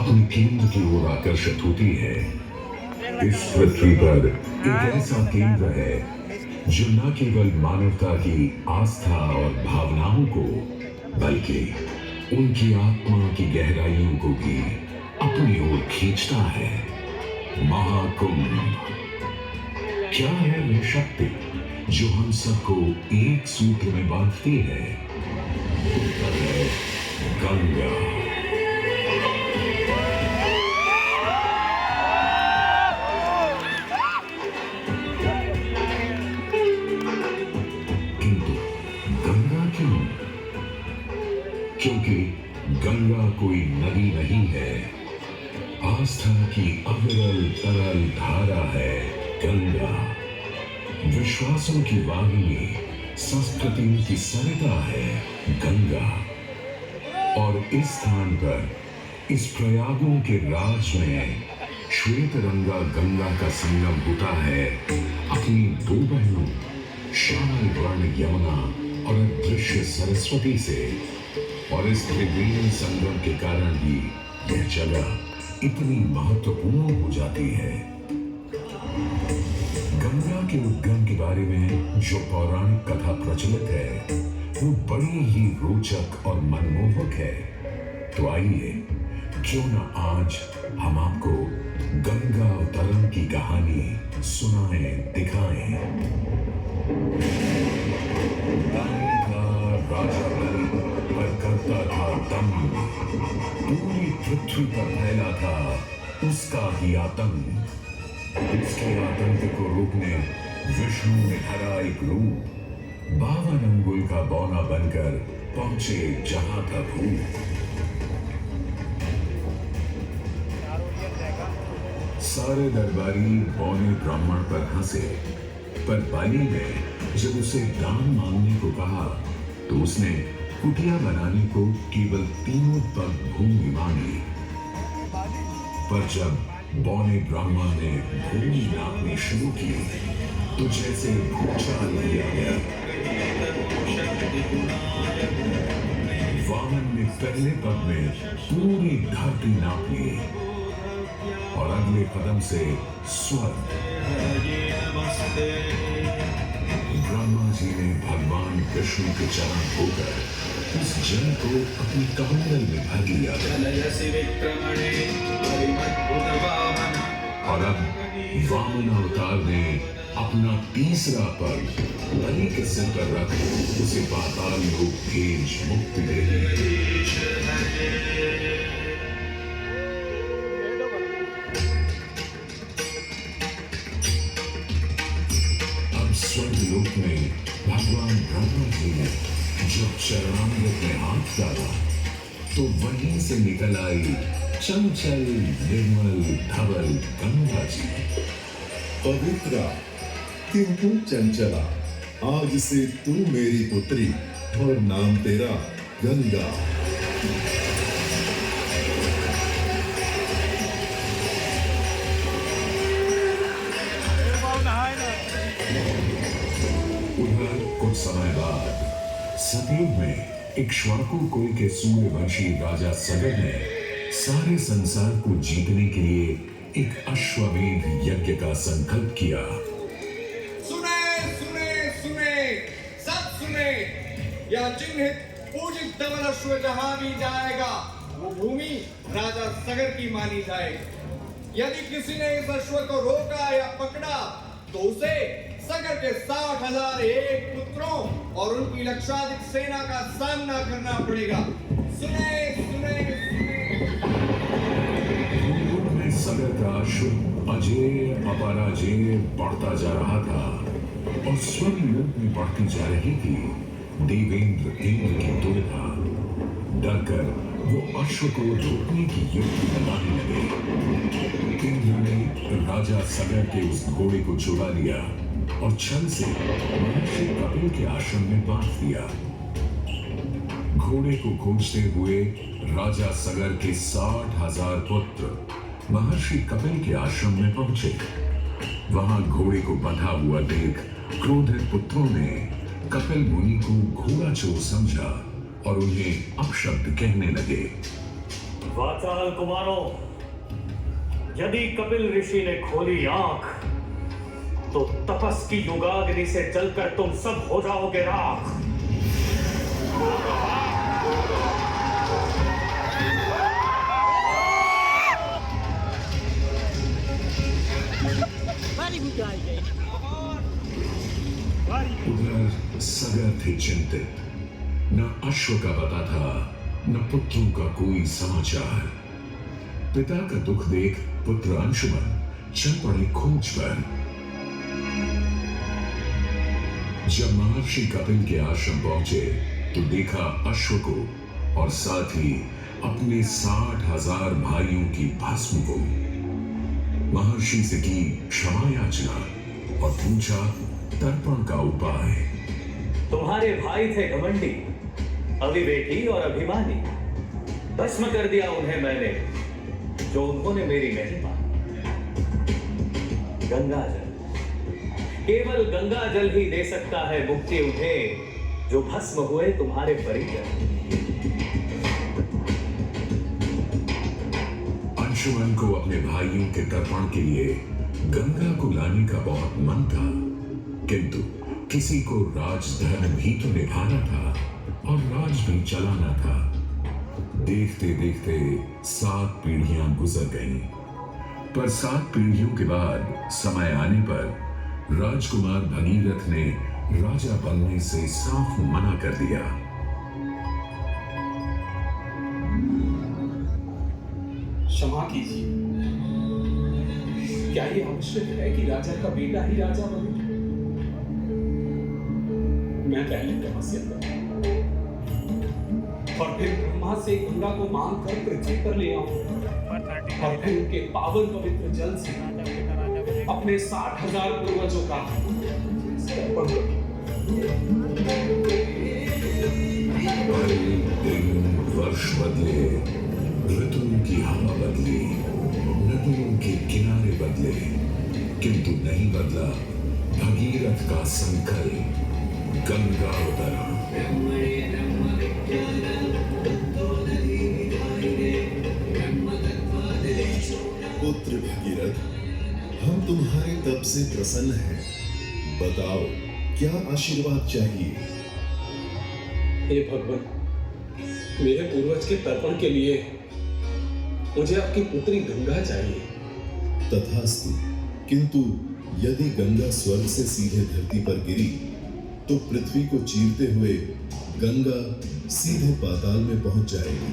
अपनी केंद्र की ओर आकर्षित होती है। इस पृथ्वी पर एक ऐसा केंद्र है जो न केवल मानवता की आस्था और भावनाओं को, बल्कि उनकी आत्मा की गहराइयों को भी अपनी ओर खींचता है। महाकुंभ। क्या है वह शक्ति जो हम सबको एक सूत्र में बांधती है? उत्तर है गंगा। किंतु गंगा क्यों? क्योंकि गंगा कोई नदी नहीं है, आस्था की अविरल तरल धारा है गंगा। विश्वासों की वाहिनी, संस्कृतियों की सरिता है गंगा। और इस स्थान पर, इस प्रयागों के राज में श्वेत रंगा गंगा का संगम होता है अपनी दो बहनों श्यामल वर्ण यमुना और अदृश्य सरस्वती से। और इस त्रिवेणी संगम के कारण ही यह जगह इतनी महत्वपूर्ण हो जाती है। गंगा के उद्गम के बारे में जो पौराणिक कथा प्रचलित है वो बड़ी ही रोचक और मनमोहक है। तो आइए, क्यों न आज हम आपको गंगा अवतरण की कहानी सुनाएं, दिखाएं। राजा बलि पर करता था दम, पूरी पृथ्वी पर फैला था उसका ही आतंक। उसके आतंक को रोकने विष्णु ने धरा एक रूप, 52 अंगुल का बौना बनकर पहुंचे जहां था भूत। सारे दरबारी बौने ब्राह्मण पर हंसे, पर बलि ने जब उसे दान मांगने को कहा तो उसने कुटिया बनाने को केवल 3 पग भूमि मांगी। पर जब बौने ब्राह्मण ने भूमि नापनी शुरू की तो जैसे भूचाल लिया गया। वामन ने पहले पग में पूरी धरती नाप ली और अगले कदम से स्वर्ग। ब्रह्मा जी ने भगवान विष्णु के चरण धोकर उस जल को अपनी कमंडल में भर लिया। और अब वामन अवतार ने अपना तीसरा पग बलि के सिर पर रख उसे पाताल लोक भेज मुक्ति दे दी। स्वर्गलोक में भगवान ब्रह्मा जी ने जब चरणामृत में हाथ डाला तो वहीं से निकल आई चंचल निर्मल धवल गंगा जी। पवित्रा किंतु चंचला, आज से तू मेरी पुत्री और नाम तेरा गंगा। कुछ समय बाद सतयुग में इक्ष्वाकु कुल के सूर्यवंशी राजा सगर ने सारे संसार को जीतने के लिए एक अश्वमेध यज्ञ का संकल्प किया। सुने सुने सुने, सब सुने, यह चिन्हित पूजित धवल अश्व जहां भी जाएगा वो भूमि राजा सगर की मानी जाएगी। यदि किसी ने इस अश्व को रोका या पकड़ा तो उसे सगर के 60,001 पुत्रों और उनकी लक्षाधिक सेना का सामना करना पड़ेगा। सुने सुने सुने। सगर का अश्व अजेय अपराजेय बढ़ता जा रहा था और स्वर्गलोक में बढ़ती जा रही थी देवेंद्र इंद्र की दुर्गा। डरकर वो अश्व को रोकने की युक्ति लगाने लगे। इंद्र ने राजा सगर के उस घोड़े को चुरा लिया और छल से महर्षि कपिल के आश्रम में बांध दिया। घोड़े को खोजते हुए राजा सगर के 60,000 पुत्र महर्षि कपिल के आश्रम में पहुंचे। वहां घोड़े को बंधा हुआ देख क्रोधित पुत्रों ने कपिल मुनि को घोड़ा चोर समझा और उन्हें अपशब्द कहने लगे। वाचाल कुमारों, यदि कपिल ऋषि ने खोली आंख तो तपस की युगाग्नि से जलकर तुम सब हो जाओगे राख। उधर सगर थे चिंतित, न अश्व का पता था न पुत्रों का कोई समाचार। पिता का दुख देख पुत्र अंशुमन चल पड़े खोज पर। जब महर्षि कपिल के आश्रम पहुंचे तो देखा अश्व को और साथ ही अपने 60,000 भाइयों की भस्म को। महर्षि से की क्षमा याचना और पूछा तर्पण का उपाय। तुम्हारे भाई थे घमंडी, अविवेकी और अभिमानी। भस्म कर दिया उन्हें मैंने, जो उन्होंने मेरी नहीं मानी। गंगा जल, केवल गंगा जल ही दे सकता है मुक्ति उन्हें, जो भस्म हुए तुम्हारे परिजन। अंशुमन को अपने भाइयों के तर्पण के लिए गंगा को लाने का बहुत मन था, किंतु किसी को राजधर्म भी तो निभाना था और राज भी चलाना था। देखते देखते 7 पीढ़ियां गुजर गईं, पर 7 पीढ़ियों के बाद समय आने पर राजकुमार भगीरथ ने राजा बनने से साफ मना कर दिया। क्षमा कीजिए, क्या ये आवश्यक है कि राजा का बेटा ही राजा बने? मैं पहले तपस्या करूं और फिर ब्रह्मा से गंगा को मांग कर पृथ्वी पर ले आऊं और फिर उनके पावन पवित्र जल से अपने 60,000 पूर्वजों का अर्पण करूं। दिन वर्ष बदले, ऋतुओं की हवा बदली, नदियों के किनारे बदले, किंतु नहीं बदला भगीरथ का संकल्प, गंगा अवतरण। पुत्र भगीरथ, हम तुम्हारे तप से प्रसन्न हैं। बताओ क्या आशीर्वाद चाहिए? हे भगवान, मेरे पूर्वज के तर्पण के लिए मुझे आपकी पुत्री गंगा चाहिए। तथास्तु, किंतु यदि गंगा स्वर्ग से सीधे धरती पर गिरी तो पृथ्वी को चीरते हुए गंगा सीधे पाताल में पहुंच जाएगी।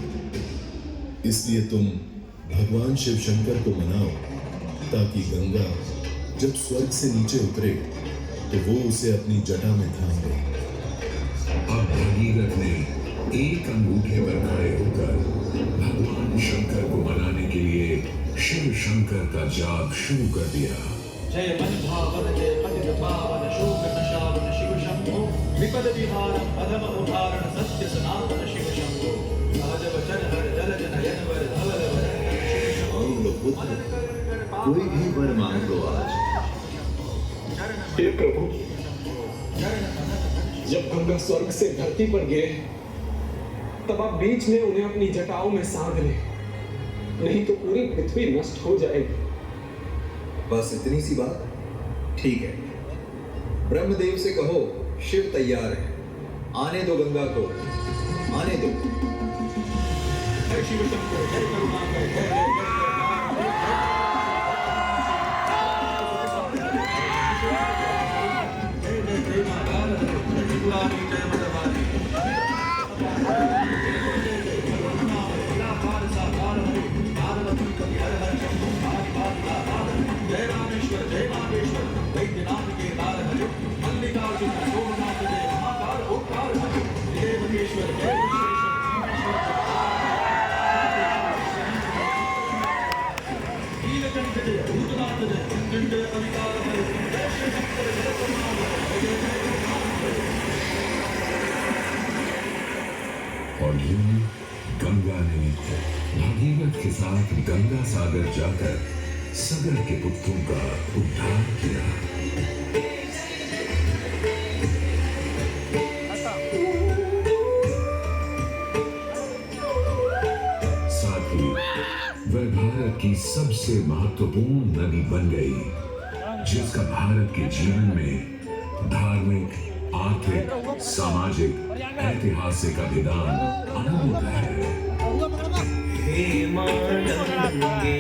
इसलिए तुम भगवान शिव शंकर को मनाओ ताकि गंगा जब स्वर्ग से नीचे उतरे तो वो उसे अपनी जटा में थाम ले। अब भगीरथ ने एक अंगूठे पर खड़े होकर भगवान शंकर को मनाने के लिए शिव शंकर का जाप शुरू कर दिया। जय मन भावन जय पतित पावन शोक नशावन शिव शंभो, विपद विहारम अधम उदाहरण सत्य सनातन शिव शंभो, सहज वचन हर जल जनयन वर धवल वरण शिव शंभो। पुत्र, कोई भी वर मांग लो आज। हे प्रभु, जब गंगा स्वर्ग से धरती पर गिरे तब आप बीच में उन्हें अपनी जटाओं में सांध ले, नहीं तो पूरी पृथ्वी नष्ट हो जाएगी। बस इतनी सी बात? ठीक है, ब्रह्मदेव से कहो शिव तैयार है, आने दो गंगा को, आने दो। जय शिव शंभो, जय करुणाकर, जय जय जय जय रामेश्वर जय नागेश्वर, वैद्यनाथ के तार हरे, मल्लिकार्जुन सोमनाथ जय महाकाल ओंकार हरे, जय महेश्वर जय नीलकंठ जय भूतनाथ जय जय अविकार हरे, जय शिव शंकर जय परमात्मा जय जय और यूं गंगा ने भगीरथ के साथ गंगा सागर जाकर सगर के पुत्रों का उद्धार किया। साथ ही वह भारत की सबसे महत्वपूर्ण नदी बन गई, जिसका भारत के जीवन में धार्मिक, आर्थिक, सामाजिक, ऐतिहासिक अभिदान अनंत है। हे मानव गंगे